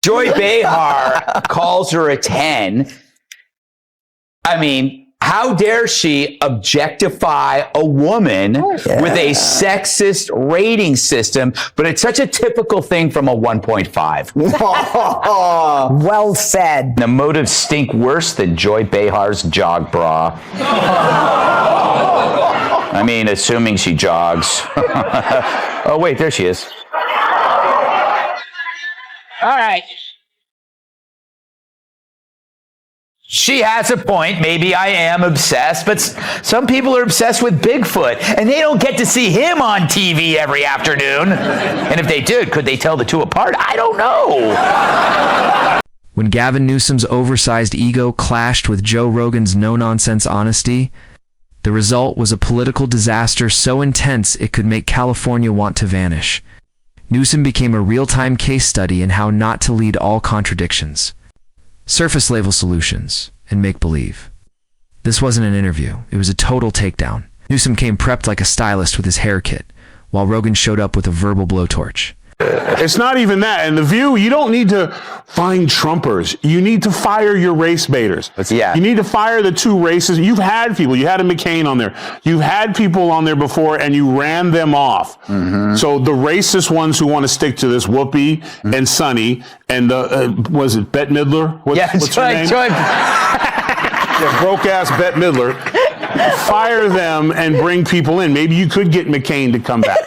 Joy Behar calls her a 10. I mean, how dare she objectify a woman with a sexist rating system, but it's such a typical thing from a 1.5. Well said. The motives stink worse than Joy Behar's jog bra. I mean, assuming she jogs. Oh, wait, there she is. All right. She has a point. Maybe I am obsessed, but some people are obsessed with Bigfoot, and they don't get to see him on TV every afternoon. And if they did, could they tell the two apart? I don't know. When Gavin Newsom's oversized ego clashed with Joe Rogan's no-nonsense honesty, the result was a political disaster so intense it could make California want to vanish. Newsom became a real-time case study in how not to lead all contradictions, surface-level solutions, and make-believe. This wasn't an interview. It was a total takedown. Newsom came prepped like a stylist with his hair kit, while Rogan showed up with a verbal blowtorch. It's not even that. In The View, you don't need to find Trumpers. You need to fire your race baiters. Yeah. You need to fire the two races. You've had people. You had a McCain on there. You've had people on there before, and you ran them off. So the racist ones who want to stick to this, Whoopi and Sonny, and was it Bette Midler? What's her name? Yeah, broke-ass Bette Midler. Fire them and bring people in. Maybe you could get McCain to come back.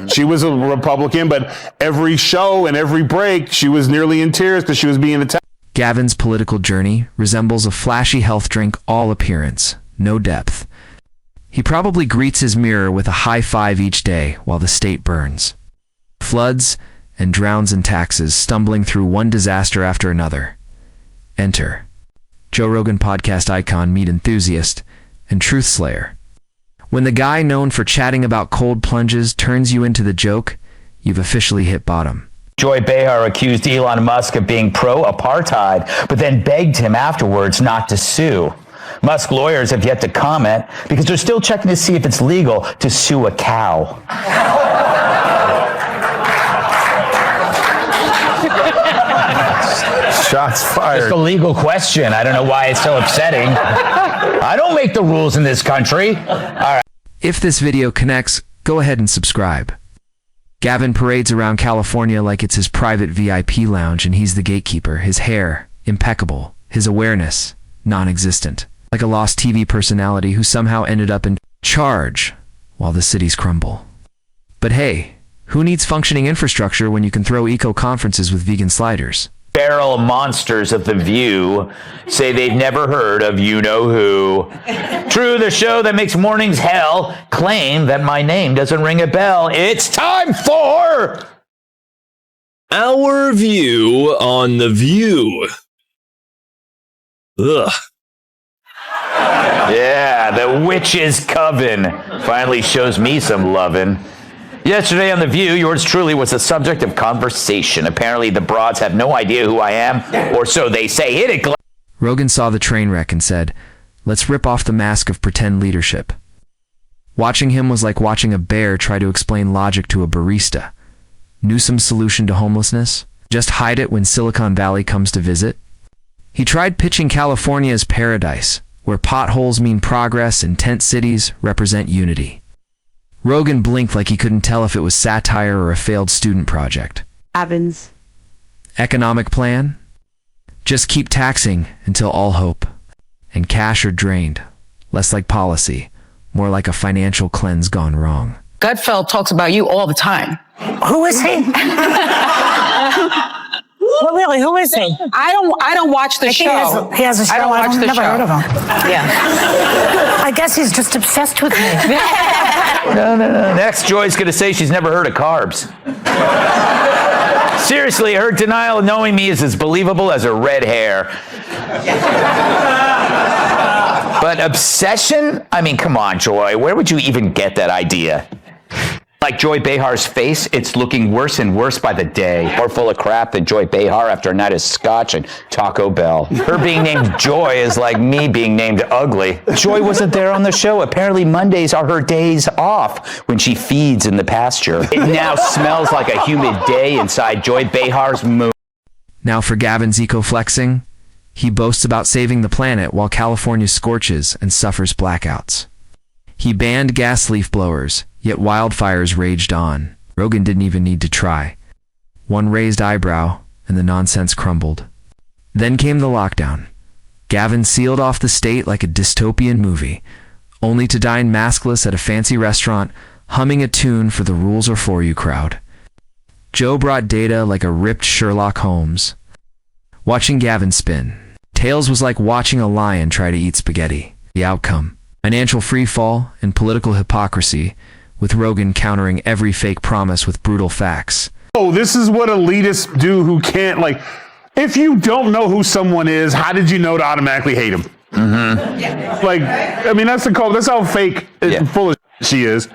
She was a Republican, but every show and every break, she was nearly in tears because she was being attacked. Gavin's political journey resembles a flashy health drink, all appearance, no depth. He probably greets his mirror with a high five each day while the state burns. Floods and drowns in taxes, stumbling through one disaster after another. Enter Joe Rogan podcast icon, meat enthusiast, and truth slayer. When the guy known for chatting about cold plunges turns you into the joke, you've officially hit bottom. Joy Behar accused Elon Musk of being pro-apartheid, but then begged him afterwards not to sue. Musk lawyers have yet to comment because they're still checking to see if it's legal to sue a cow. Shots fired. It's a legal question. I don't know why it's so upsetting. I don't make the rules in this country. All right. If this video connects, go ahead and subscribe. Gavin parades around California like it's his private VIP lounge and he's the gatekeeper. His hair, impeccable. His awareness, non-existent. Like a lost TV personality who somehow ended up in charge while the cities crumble. But hey, who needs functioning infrastructure when you can throw eco-conferences with vegan sliders? Feral monsters of The View say they've never heard of you-know-who. True, the show that makes mornings hell claim that my name doesn't ring a bell. It's time for Our View on The View. Ugh. Yeah, the witch's coven finally shows me some lovin'. Yesterday on The View, yours truly was the subject of conversation. Apparently, the broads have no idea who I am, or so they say. Hit it, Rogan saw the train wreck and said, "Let's rip off the mask of pretend leadership." Watching him was like watching a bear try to explain logic to a barista. Newsom's solution to homelessness? Just hide it when Silicon Valley comes to visit? He tried pitching California as paradise, where potholes mean progress and tent cities represent unity. Rogan blinked like he couldn't tell if it was satire or a failed student project. Evans. Economic plan? Just keep taxing until all hope and cash are drained. Less like policy, more like a financial cleanse gone wrong. Gutfeld talks about you all the time. Who is he? Well, really, who is he? I don't watch the show. He has a show. I don't watch the never show. heard of him. Yeah. I guess he's just obsessed with me. No. Next, Joy's going to say she's never heard of carbs. Seriously, her denial of knowing me is as believable as her red hair. But obsession? I mean, come on, Joy. Where would you even get that idea? Like Joy Behar's face, it's looking worse and worse by the day. More full of crap than Joy Behar after a night of scotch and Taco Bell. Her being named Joy is like me being named ugly. Joy wasn't there on the show. Apparently Mondays are her days off when she feeds in the pasture. It now smells like a humid day inside Joy Behar's moon. Now for Gavin's eco-flexing, he boasts about saving the planet while California scorches and suffers blackouts. He banned gas leaf blowers, yet wildfires raged on. Rogan didn't even need to try. One raised eyebrow, and the nonsense crumbled. Then came the lockdown. Gavin sealed off the state like a dystopian movie, only to dine maskless at a fancy restaurant, humming a tune for the rules are for you crowd. Joe brought data like a ripped Sherlock Holmes. Watching Gavin spin, Tails was like watching a lion try to eat spaghetti. The outcome, financial freefall and political hypocrisy, with Rogan countering every fake promise with brutal facts. Oh, this is what elitists do who can't, like, if you don't know who someone is, how did you know to automatically hate him? Like, I mean, that's how fake and full of she is.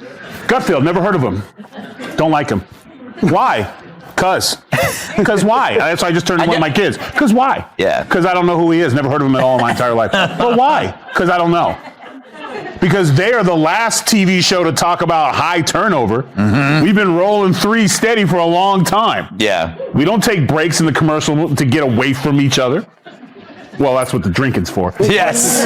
Gutfeld, never heard of him. Don't like him. Why? Cause why? That's why I just turned to one of my kids. Cause why? Yeah. Cause I don't know who he is. Never heard of him at all in my entire life. But why? Cause I don't know. Because they are the last TV show to talk about high turnover. We've been rolling 3 steady for a long time. Yeah. We don't take breaks in the commercial to get away from each other. Well, that's what the drinking's for. Yes.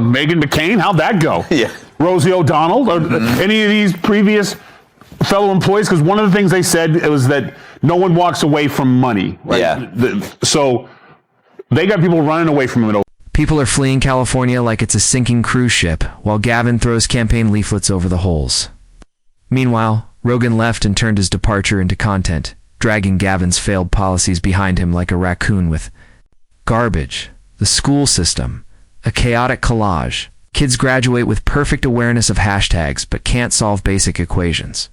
Megan McCain, how'd that go? Yeah. Rosie O'Donnell, or any of these previous fellow employees? Because one of the things they said was that no one walks away from money. Right? Yeah. So they got people running away from it. People are fleeing California like it's a sinking cruise ship, while Gavin throws campaign leaflets over the holes. Meanwhile, Rogan left and turned his departure into content, dragging Gavin's failed policies behind him like a raccoon with garbage, the school system, a chaotic collage. Kids graduate with perfect awareness of hashtags but can't solve basic equations.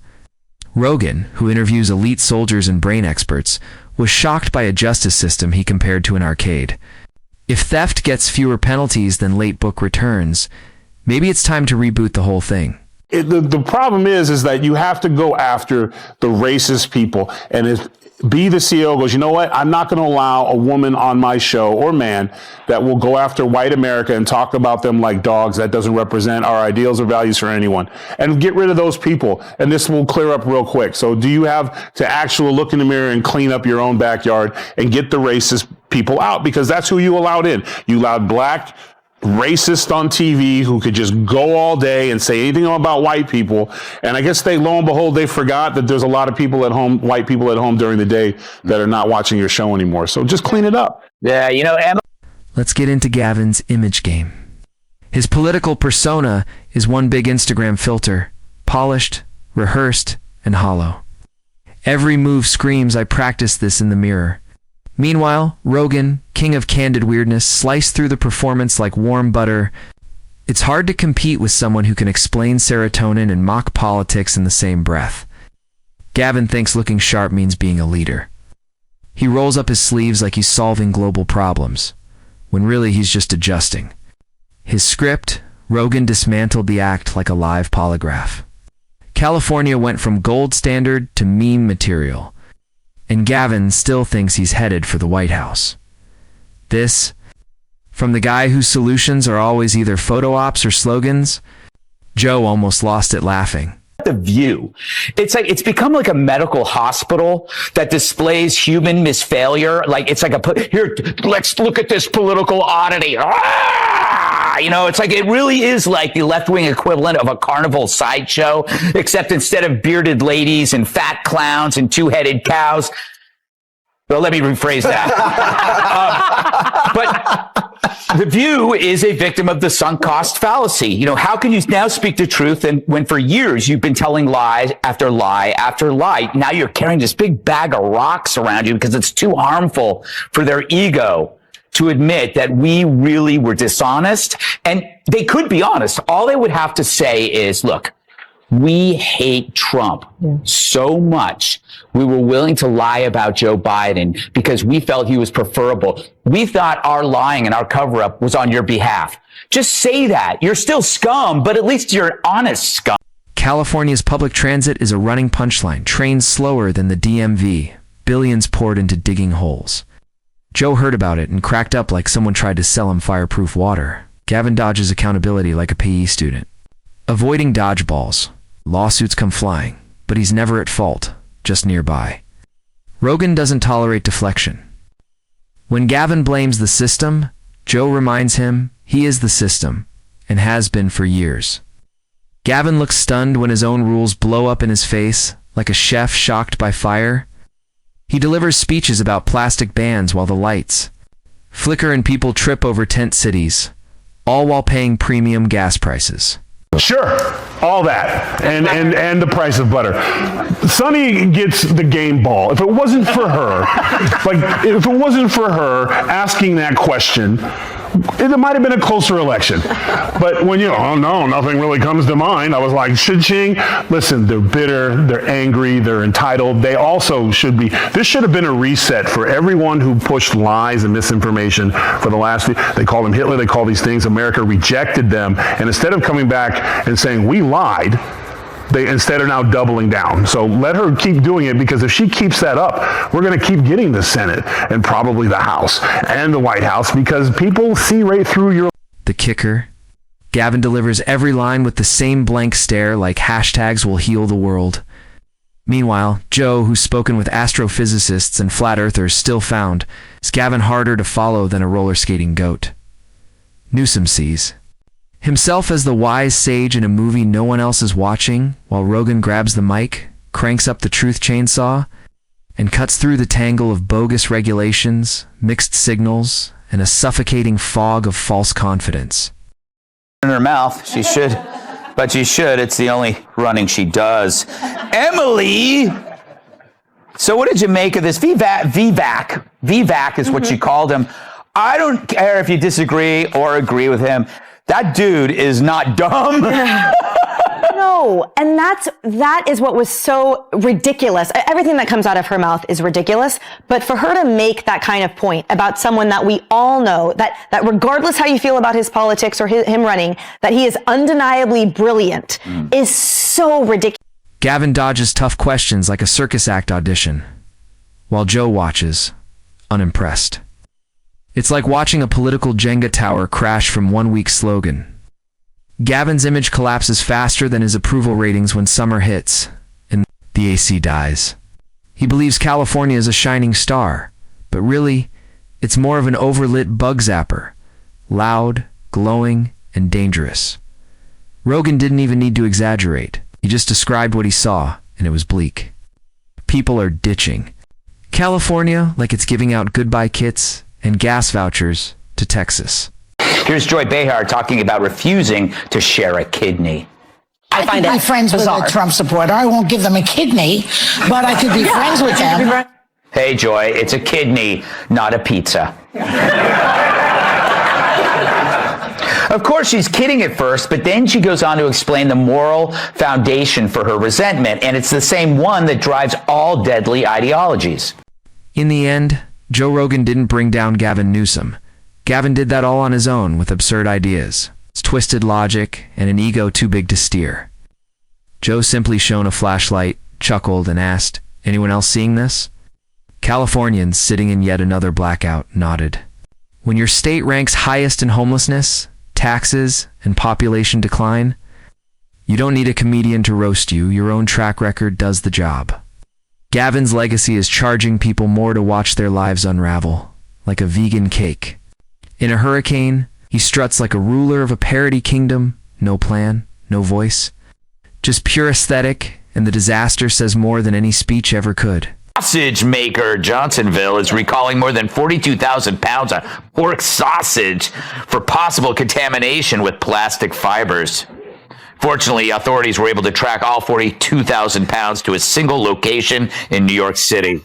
Rogan, who interviews elite soldiers and brain experts, was shocked by a justice system he compared to an arcade. If theft gets fewer penalties than late book returns, maybe it's time to reboot the whole thing. The problem is that you have to go after the racist people. And if the CEO goes, you know what? I'm not going to allow a woman on my show or man that will go after white America and talk about them like dogs. That doesn't represent our ideals or values for anyone. And get rid of those people. And this will clear up real quick. So do you have to actually look in the mirror and clean up your own backyard and get the racist people out? Because that's who you allowed in. You allowed black racist on TV who could just go all day and say anything about white people. And I guess lo and behold, they forgot that there's a lot of people at home, white people at home during the day that are not watching your show anymore. So just clean it up. Yeah, Emma. Let's get into Gavin's image game. His political persona is one big Instagram filter, polished, rehearsed, and hollow. Every move screams, I practiced this in the mirror. Meanwhile, Rogan, king of candid weirdness, sliced through the performance like warm butter. It's hard to compete with someone who can explain serotonin and mock politics in the same breath. Gavin thinks looking sharp means being a leader. He rolls up his sleeves like he's solving global problems, when really he's just adjusting. His script, Rogan dismantled the act like a live polygraph. California went from gold standard to meme material. And Gavin still thinks he's headed for the White House. This, from the guy whose solutions are always either photo ops or slogans, Joe almost lost it laughing. The View. It's become like a medical hospital that displays human misfailure. Like it's like here, let's look at this political oddity. It's like it really is like the left-wing equivalent of a carnival sideshow, except instead of bearded ladies and fat clowns and two-headed cows. Well, let me rephrase that. But The View is a victim of the sunk cost fallacy. How can you now speak the truth when for years you've been telling lie after lie after lie? Now you're carrying this big bag of rocks around you because it's too harmful for their ego to admit that we really were dishonest. And they could be honest. All they would have to say is, look, we hate Trump so much. We were willing to lie about Joe Biden because we felt he was preferable. We thought our lying and our cover-up was on your behalf. Just say that. You're still scum, but at least you're honest scum. California's public transit is a running punchline. Trains slower than the DMV. Billions poured into digging holes. Joe heard about it and cracked up like someone tried to sell him fireproof water. Gavin dodges accountability like a PE student. Avoiding dodgeballs. Lawsuits come flying, but he's never at fault. just nearby. Rogan doesn't tolerate deflection. When Gavin blames the system, Joe reminds him he is the system, and has been for years. Gavin looks stunned when his own rules blow up in his face, like a chef shocked by fire. He delivers speeches about plastic bans while the lights flicker and people trip over tent cities, all while paying premium gas prices. Sure, all that, and the price of butter. Sonny gets the game ball. If it wasn't for her, asking that question, it might have been a closer election. But when oh no, nothing really comes to mind, I was like, cha-ching. Listen, they're bitter, they're angry, they're entitled. They also should be. This should have been a reset for everyone who pushed lies and misinformation for the last. They call them Hitler. They call these things. America rejected them, and instead of coming back and saying we lied, they instead are now doubling down. So let her keep doing it, because if she keeps that up, we're going to keep getting the Senate and probably the House and the White House, because people see right through your... The kicker? Gavin delivers every line with the same blank stare, like hashtags will heal the world. Meanwhile, Joe, who's spoken with astrophysicists and flat earthers, still found is Gavin harder to follow than a roller skating goat. Newsom sees himself as the wise sage in a movie no one else is watching, while Rogan grabs the mic, cranks up the truth chainsaw, and cuts through the tangle of bogus regulations, mixed signals, and a suffocating fog of false confidence. In her mouth, she should, but she should. It's the only running she does. Emily! So what did you make of this? VVAC is what she called him. I don't care if you disagree or agree with him. That dude is not dumb. No, and that is what was so ridiculous. Everything that comes out of her mouth is ridiculous, but for her to make that kind of point about someone that we all know, that regardless how you feel about his politics or him running, that he is undeniably brilliant, is so ridiculous. Gavin dodges tough questions like a circus act audition, while Joe watches, unimpressed. It's like watching a political Jenga tower crash from one weak slogan. Gavin's image collapses faster than his approval ratings when summer hits, and the AC dies. He believes California is a shining star, but really, it's more of an overlit bug zapper, loud, glowing, and dangerous. Rogan didn't even need to exaggerate. He just described what he saw, and it was bleak. People are ditching California like it's giving out goodbye kits and gas vouchers to Texas. Here's Joy Behar talking about refusing to share a kidney. I find my friends bizarre. With a Trump supporter. I won't give them a kidney, but I could be friends with them. Hey, Joy, it's a kidney, not a pizza. Of course, she's kidding at first, but then she goes on to explain the moral foundation for her resentment, and it's the same one that drives all deadly ideologies. In the end, Joe Rogan didn't bring down Gavin Newsom. Gavin did that all on his own with absurd ideas, twisted logic, and an ego too big to steer. Joe simply shone a flashlight, chuckled, and asked, "Anyone else seeing this?" Californians sitting in yet another blackout nodded. When your state ranks highest in homelessness, taxes, and population decline, you don't need a comedian to roast you. Your own track record does the job. Gavin's legacy is charging people more to watch their lives unravel, like a vegan cake. In a hurricane, he struts like a ruler of a parody kingdom, no plan, no voice, just pure aesthetic, and the disaster says more than any speech ever could. Sausage maker Johnsonville is recalling more than 42,000 pounds of pork sausage for possible contamination with plastic fibers. Fortunately, authorities were able to track all 42,000 pounds to a single location in New York City.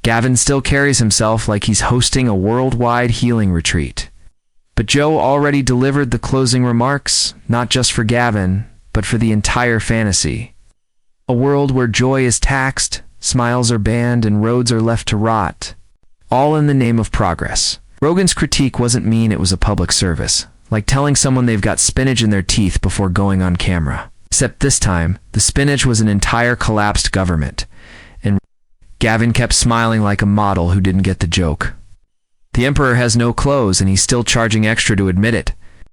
Gavin still carries himself like he's hosting a worldwide healing retreat. But Joe already delivered the closing remarks, not just for Gavin, but for the entire fantasy. A world where joy is taxed, smiles are banned, and roads are left to rot. All in the name of progress. Rogan's critique wasn't mean, it was a public service, like telling someone they've got spinach in their teeth before going on camera. Except this time, the spinach was an entire collapsed government, and Gavin kept smiling like a model who didn't get the joke. The emperor has no clothes, and he's still charging extra to admit it.